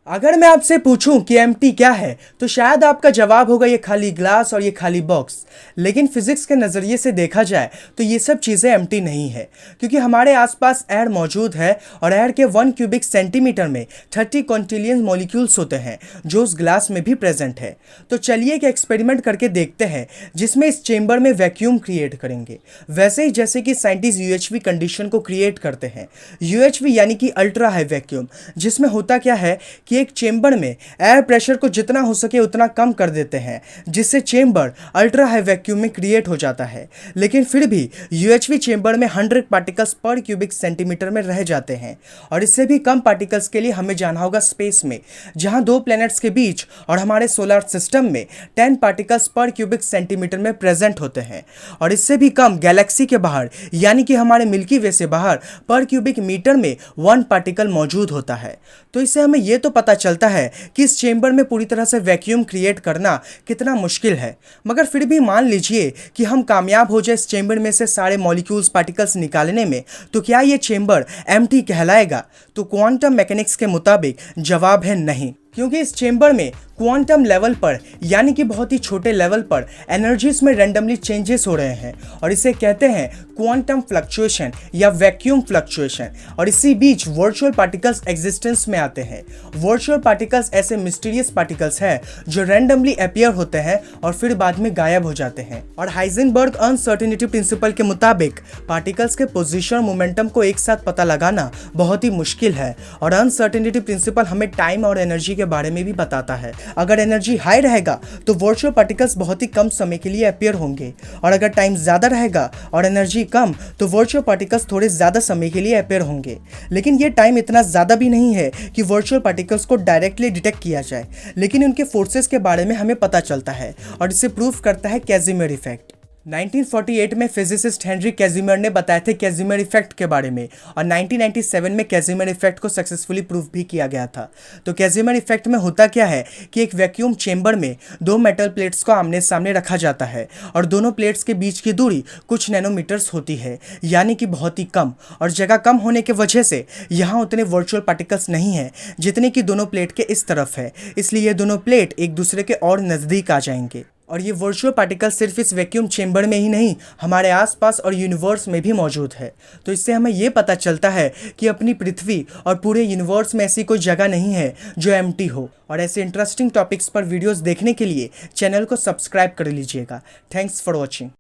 अगर मैं आपसे पूछूं कि एम्प्टी क्या है तो शायद आपका जवाब होगा ये खाली ग्लास और ये खाली बॉक्स। लेकिन फिजिक्स के नज़रिए से देखा जाए तो ये सब चीज़ें एम्प्टी नहीं है, क्योंकि हमारे आसपास एयर मौजूद है और एयर के 1 क्यूबिक सेंटीमीटर में 30 क्विंटिलियन मॉलिक्यूल्स होते हैं जो उस ग्लास में भी प्रेजेंट है। तो चलिए एक एक्सपेरिमेंट करके देखते हैं जिसमें इस चेंबर में वैक्यूम क्रिएट करेंगे, वैसे ही जैसे कि साइंटिस्ट यूएचवी कंडीशन को क्रिएट करते हैं। यूएचवी यानी कि अल्ट्रा हाई वैक्यूम, जिसमें होता क्या है कि एक चेंबर में एयर प्रेशर को जितना हो सके उतना कम कर देते हैं, जिससे चेंबर अल्ट्रा हाई वैक्यूम में क्रिएट हो जाता है। लेकिन फिर भी यूएचवी चेंबर में 100 पार्टिकल्स पर क्यूबिक सेंटीमीटर में रह जाते हैं, और इससे भी कम पार्टिकल्स के लिए हमें जाना होगा स्पेस में, जहां दो प्लैनेट्स के बीच और हमारे सोलर सिस्टम में 10 पार्टिकल्स पर क्यूबिक सेंटीमीटर में प्रेजेंट होते हैं, और इससे भी कम गैलेक्सी के बाहर यानी कि हमारे मिल्की वे से बाहर पर क्यूबिक मीटर में 1 पार्टिकल मौजूद होता है। तो इससे हमें यह तो पता चलता है कि इस चेंबर में पूरी तरह से वैक्यूम क्रिएट करना कितना मुश्किल है। मगर फिर भी मान लीजिए कि हम कामयाब हो जाए इस चेंबर में से सारे मॉलिक्यूल्स पार्टिकल्स निकालने में, तो क्या ये चेंबर एम्प्टी कहलाएगा? तो क्वांटम मैकेनिक्स के मुताबिक जवाब है नहीं, क्योंकि इस चेंबर में क्वांटम लेवल पर यानी कि बहुत ही छोटे लेवल पर एनर्जीज में रैंडमली चेंजेस हो रहे हैं, और इसे कहते हैं क्वांटम फ्लक्चुएशन या वैक्यूम फ्लक्चुएशन। और इसी बीच वर्चुअल पार्टिकल्स एग्जिस्टेंस में आते हैं। वर्चुअल पार्टिकल्स ऐसे मिस्टीरियस पार्टिकल्स हैं जो रैंडमली अपीयर होते हैं और फिर बाद में गायब हो जाते हैं। और हाइजेनबर्ग अनसर्टेनिटी प्रिंसिपल के मुताबिक पार्टिकल्स के पोजीशन और मोमेंटम को एक साथ पता लगाना बहुत ही मुश्किल है, और अनसर्टेनिटी प्रिंसिपल हमें टाइम और एनर्जी के बारे में भी बताता है। अगर एनर्जी हाई रहेगा तो वर्चुअल पार्टिकल्स बहुत ही कम समय के लिए अपीयर होंगे, और अगर टाइम ज़्यादा रहेगा और एनर्जी कम तो वर्चुअल पार्टिकल्स थोड़े ज़्यादा समय के लिए अपीयर होंगे। लेकिन ये टाइम इतना ज़्यादा भी नहीं है कि वर्चुअल पार्टिकल्स को डायरेक्टली डिटेक्ट किया जाए, लेकिन उनके फोर्सेस के बारे में हमें पता चलता है, और इसे प्रूव करता है कैजिमिर इफेक्ट। 1948 में फिजिसिस्ट हेनरी कैजिमिर ने बताए थे कैजिमिर इफेक्ट के बारे में, और 1997 में कैजिमिर इफेक्ट को सक्सेसफुली प्रूव भी किया गया था। तो कैजिमिर इफेक्ट में होता क्या है कि एक वैक्यूम चेंबर में दो मेटल प्लेट्स को आमने सामने रखा जाता है, और दोनों प्लेट्स के बीच की दूरी कुछ नैनोमीटर्स होती है, यानी कि बहुत ही कम। और जगह कम होने की वजह से यहाँ उतने वर्चुअल पार्टिकल्स नहीं हैं जितने कि दोनों प्लेट के इस तरफ है, इसलिए ये दोनों प्लेट एक दूसरे के और नज़दीक आ जाएंगे। और ये वर्चुअल पार्टिकल सिर्फ इस वैक्यूम चेंबर में ही नहीं, हमारे आसपास और यूनिवर्स में भी मौजूद है। तो इससे हमें ये पता चलता है कि अपनी पृथ्वी और पूरे यूनिवर्स में ऐसी कोई जगह नहीं है जो एम्प्टी हो। और ऐसे इंटरेस्टिंग टॉपिक्स पर वीडियोस देखने के लिए चैनल को सब्सक्राइब कर लीजिएगा। Thanks for watching.